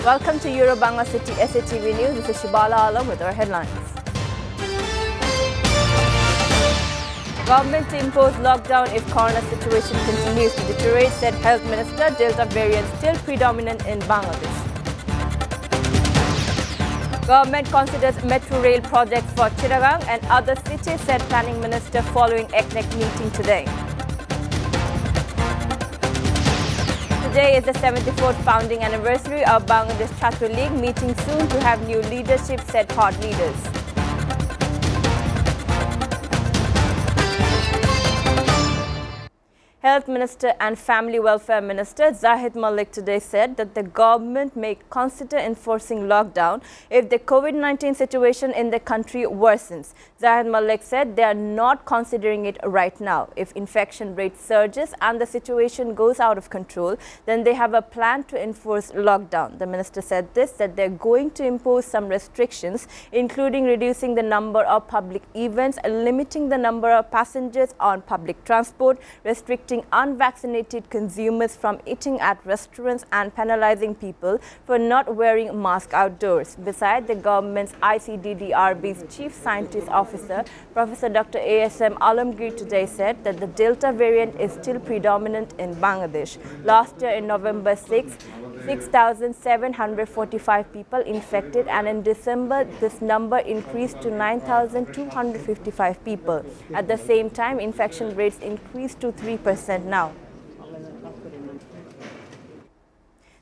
Welcome to Bangla City SATV News. This is Shibala Alam with our headlines. Government to impose lockdown if corona situation continues to deteriorate, said Health Minister. Delta variant still predominant in Bangladesh. Government considers metro rail projects for Chittagong and other cities, said Planning Minister following ECNEC meeting today. Today is the 74th founding anniversary of Bangladesh Chhatra League, meeting soon to have new leadership, said thought leaders. Health Minister and Family Welfare Minister Zahid Malik today said that the government may consider enforcing lockdown if the COVID-19 situation in the country worsens. Zahid Malik said they are not considering it right now. If infection rate surges and the situation goes out of control, then they have a plan to enforce lockdown. The minister said that they're going to impose some restrictions, including reducing the number of public events, limiting the number of passengers on public transport, restricting unvaccinated consumers from eating at restaurants and penalizing people for not wearing masks outdoors. Besides, the government's ICDDRB's Chief Scientist Officer, Professor Dr. ASM Alamgir today said that the Delta variant is still predominant in Bangladesh. Last year in November 6,745 people infected, and in December this number increased to 9,255 people. At the same time, infection rates increased to 3% now.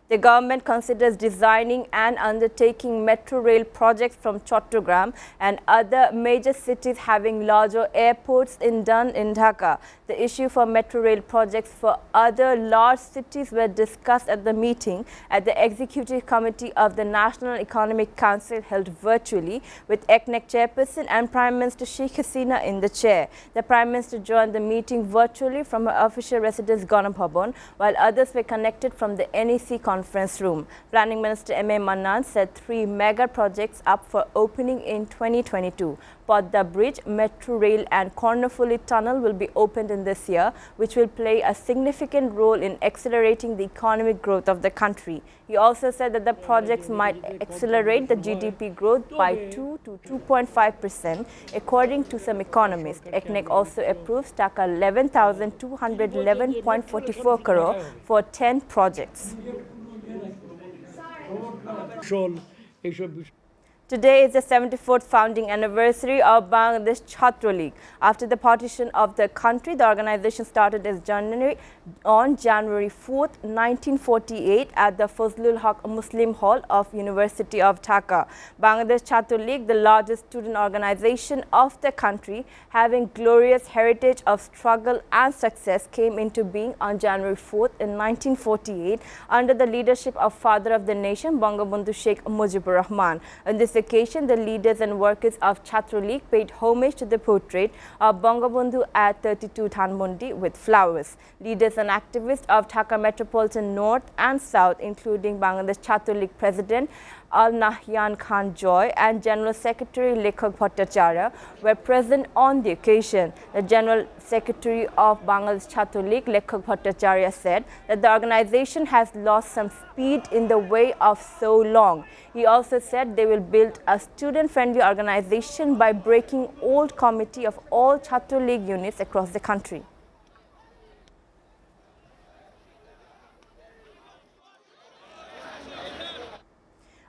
The government considers designing and undertaking metro rail projects from Chattogram and other major cities having larger airports done in Dhaka. The issue for metro rail projects for other large cities were discussed at the meeting at the Executive Committee of the National Economic Council held virtually, with ECNEC chairperson and Prime Minister Sheikh Hasina in the chair. The Prime Minister joined the meeting virtually from her official residence Ganabhavan, while others were connected from the NEC conference room. Planning Minister M.A. Mannan said 3 mega projects up for opening in 2022. Padda Bridge, Metro Rail and Kornafuli Tunnel will be opened in this year, which will play a significant role in accelerating the economic growth of the country. He also said that the projects might accelerate the GDP growth by 2 to 2.5%, according to some economists. ECNEC also approves Taka 11,211.44 crore for 10 projects. Today is the 74th founding anniversary of Bangladesh Chhatra League. After the partition of the country, the organization started its journey on January 4th, 1948 at the Fazlul Haq Muslim Hall of University of Dhaka. Bangladesh Chhatra League, the largest student organization of the country, having glorious heritage of struggle and success, came into being on January 4th in 1948 under the leadership of Father of the Nation, Bangabandhu Sheikh Mujibur Rahman. On this occasion, the leaders and workers of Chhatra League paid homage to the portrait of Bangabandhu at 32 Dhanmondi with flowers. Leaders and activists of Dhaka Metropolitan North and South, including Bangladesh Chhatra League President Al Nahyan Khan Joy and General Secretary Lekhak Bhattacharya, were present on the occasion. The General Secretary of Bangladesh Chhatra League, Lekhak Bhattacharya, said that the organization has lost some speed in the way of so long. He also said they will build a student-friendly organization by breaking old committee of all Chhatra League units across the country.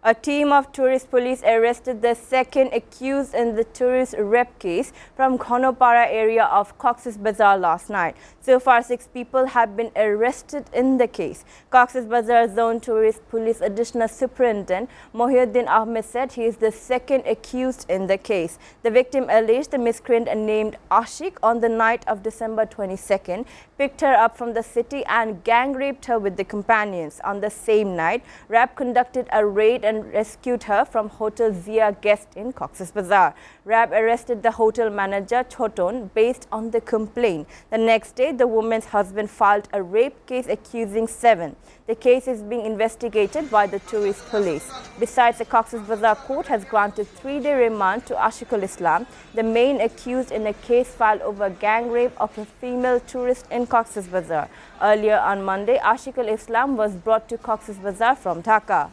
A team of tourist police arrested the second accused in the tourist rape case from Ghonopara area of Cox's Bazar last night. So far, 6 people have been arrested in the case. Cox's Bazar Zone Tourist Police Additional Superintendent Mohiuddin Ahmed said he is the second accused in the case. The victim alleged the miscreant named Ashik on the night of December 22nd picked her up from the city and gang raped her with the companions. On the same night, RAB conducted a raid and rescued her from Hotel Zia Guest in Cox's Bazar. RAB arrested the hotel manager Choton based on the complaint. The next day, the woman's husband filed a rape case accusing 7. The case is being investigated by the tourist police. Besides, the Cox's Bazar court has granted 3-day remand to Ashikul Islam, the main accused in a case filed over gang rape of a female tourist in Cox's Bazar. Earlier on Monday, Ashikul Islam was brought to Cox's Bazar from Dhaka.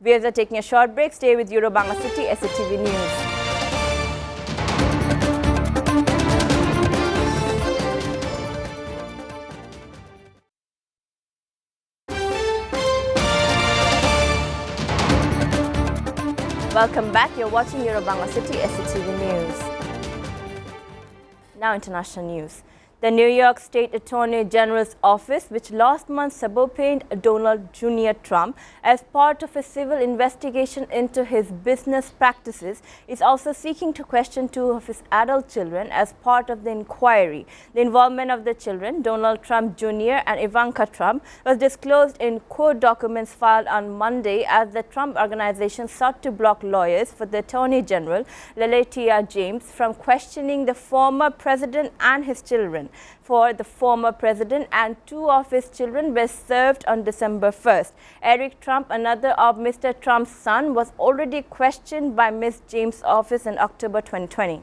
Viewers are taking a short break. Stay with Bangla City SATV News. Welcome back. You're watching Bangla City SATV News. Now international news. The New York State Attorney General's office, which last month subpoenaed Donald Jr. Trump as part of a civil investigation into his business practices, is also seeking to question two of his adult children as part of the inquiry. The involvement of the children, Donald Trump Jr. and Ivanka Trump, was disclosed in court documents filed on Monday as the Trump Organization sought to block lawyers for the Attorney General, Letitia James, from questioning the former president and his children. For the former president and two of his children were served on December 1st. Eric Trump, another of Mr. Trump's son, was already questioned by Ms. James' office in October 2020.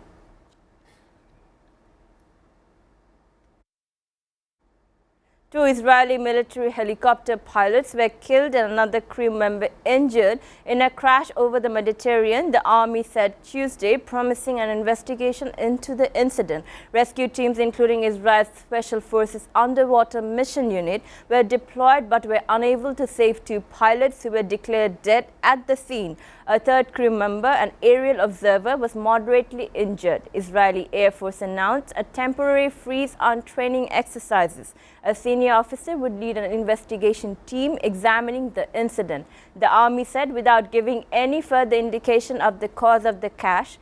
Two Israeli military helicopter pilots were killed and another crew member injured in a crash over the Mediterranean, the army said Tuesday, promising an investigation into the incident. Rescue teams, including Israel's Special Forces Underwater Mission Unit, were deployed but were unable to save two pilots who were declared dead at the scene. A third crew member, an aerial observer, was moderately injured. Israeli Air Force announced a temporary freeze on training exercises. A senior officer would lead an investigation team examining the incident. The army said without giving any further indication of the cause of the crash,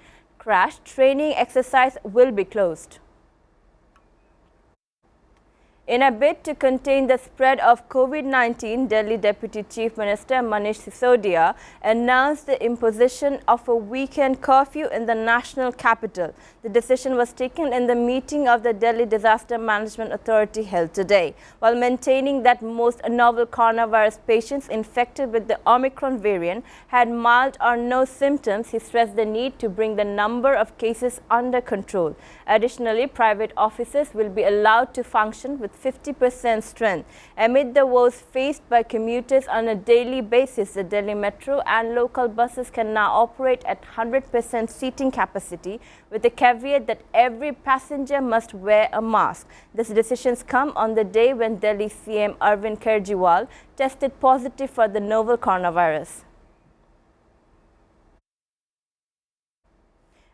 training exercise will be closed. In a bid to contain the spread of COVID-19, Delhi Deputy Chief Minister Manish Sisodia announced the imposition of a weekend curfew in the national capital. The decision was taken in the meeting of the Delhi Disaster Management Authority held today. While maintaining that most novel coronavirus patients infected with the Omicron variant had mild or no symptoms, he stressed the need to bring the number of cases under control. Additionally, private offices will be allowed to function with 50% strength. Amid the woes faced by commuters on a daily basis, the Delhi Metro and local buses can now operate at 100% seating capacity, with the caveat that every passenger must wear a mask. These decisions come on the day when Delhi CM Arvind Kejriwal tested positive for the novel coronavirus.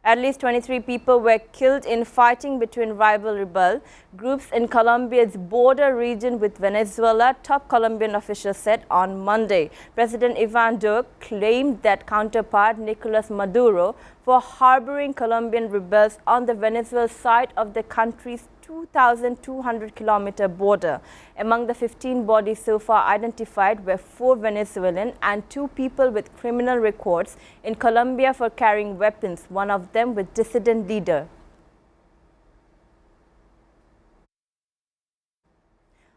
At least 23 people were killed in fighting between rival rebel groups in Colombia's border region with Venezuela, top Colombian officials said on Monday. President Ivan Duque claimed that counterpart Nicolas Maduro for harboring Colombian rebels on the Venezuelan side of the country's 2,200-kilometer border. Among the 15 bodies so far identified were 4 Venezuelan and 2 people with criminal records in Colombia for carrying weapons, one of them with dissident leader.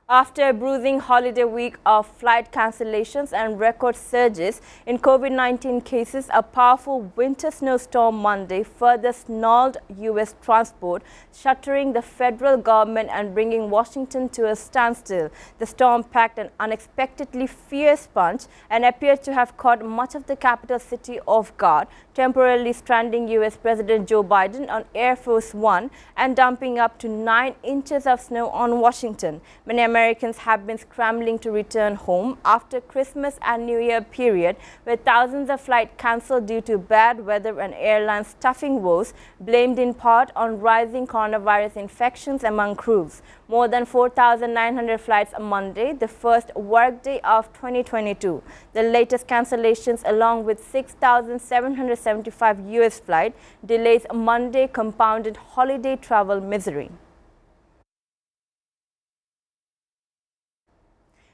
After a bruising holiday week of flight cancellations and record surges in COVID-19 cases, a powerful winter snowstorm Monday further stalled U.S. transport, shuttering the federal government and bringing Washington to a standstill. The storm packed an unexpectedly fierce punch and appeared to have caught much of the capital city off guard, temporarily stranding U.S. President Joe Biden on Air Force One and dumping up to 9 inches of snow on Washington. Many Americans have been scrambling to return home after Christmas and New Year period, where thousands of flights cancelled due to bad weather and airline staffing woes, blamed in part on rising coronavirus infections among crews. More than 4,900 flights on Monday, the first workday of 2022. The latest cancellations, along with 6,775 U.S. flight delays Monday, compounded holiday travel misery.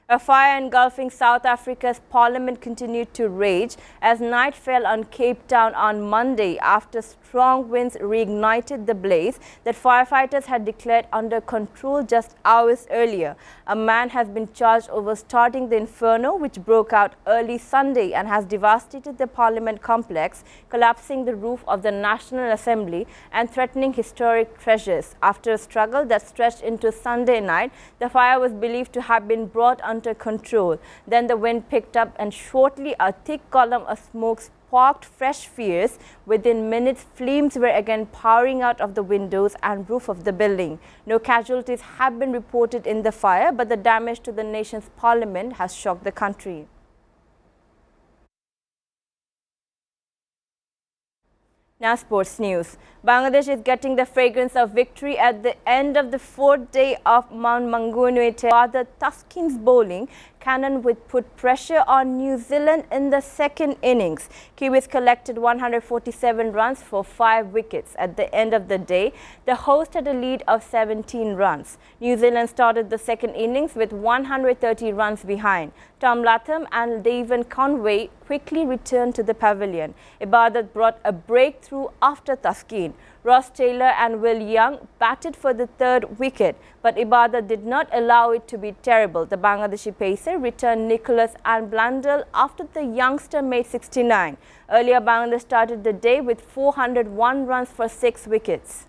A fire engulfing South Africa's parliament continued to rage as night fell on Cape Town on Monday after strong winds reignited the blaze that firefighters had declared under control just hours earlier. A man has been charged over starting the inferno, which broke out early Sunday and has devastated the parliament complex, collapsing the roof of the National Assembly and threatening historic treasures. After a struggle that stretched into Sunday night, the fire was believed to have been brought under control. Then the wind picked up and shortly a thick column of smoke sparked fresh fires. Within minutes, flames were again pouring out of the windows and roof of the building. No casualties have been reported in the fire, but the damage to the nation's parliament has shocked the country. Now sports news. Bangladesh is getting the fragrance of victory at the end of the fourth day of Mount Maunganui. Father Tuskin's bowling cannon would put pressure on New Zealand in the second innings. Kiwis collected 147 runs for 5 wickets. At the end of the day, the host had a lead of 17 runs. New Zealand started the second innings with 130 runs behind. Tom Latham and Davin Conway quickly returned to the pavilion. Ibadat brought a breakthrough after Tuskin. Ross Taylor and Will Young batted for the third wicket, but Ibadat did not allow it to be terrible. The Bangladeshi pacer returned Nicholas and Blundell after the youngster made 69. Earlier, Bangladesh started the day with 401 runs for 6 wickets.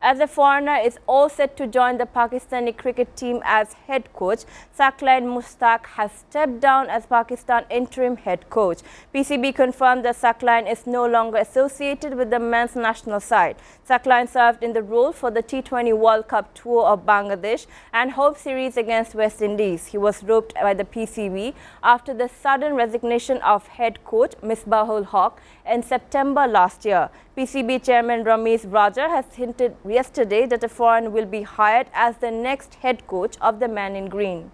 As a foreigner is all set to join the Pakistani cricket team as head coach, Saqlain Mushtaq has stepped down as Pakistan interim head coach. PCB confirmed that Saqlain is no longer associated with the men's national side. Saqlain served in the role for the T20 World Cup tour of Bangladesh and home series against West Indies. He was roped by the PCB after the sudden resignation of head coach Misbahul Haq in September last year. PCB chairman Ramesh Raja has hinted yesterday that a foreigner will be hired as the next head coach of the Man in Green.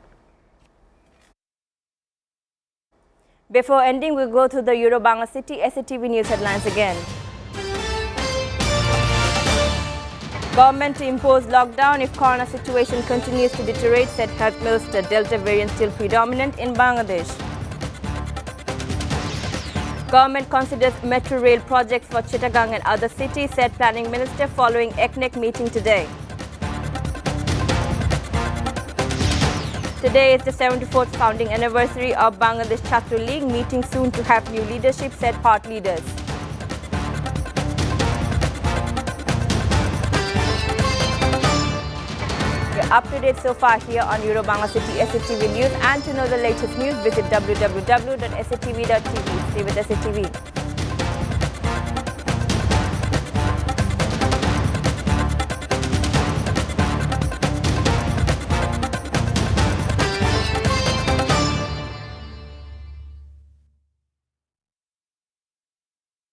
Before ending, we'll go to the Euro-Bangla City SATV News headlines again. Government to impose lockdown if corona situation continues to deteriorate, said Health Minister. Delta variant still predominant in Bangladesh. Government considers metro rail projects for Chittagong and other cities, said Planning Minister following ECNEC meeting today. Today is the 74th founding anniversary of Bangladesh Chhatra League, meeting soon to have new leadership, said part leaders. You're up to date so far here on Euro-Bangla City SATV News, and to know the latest news, visit www.satv.tv. Stay with SATV.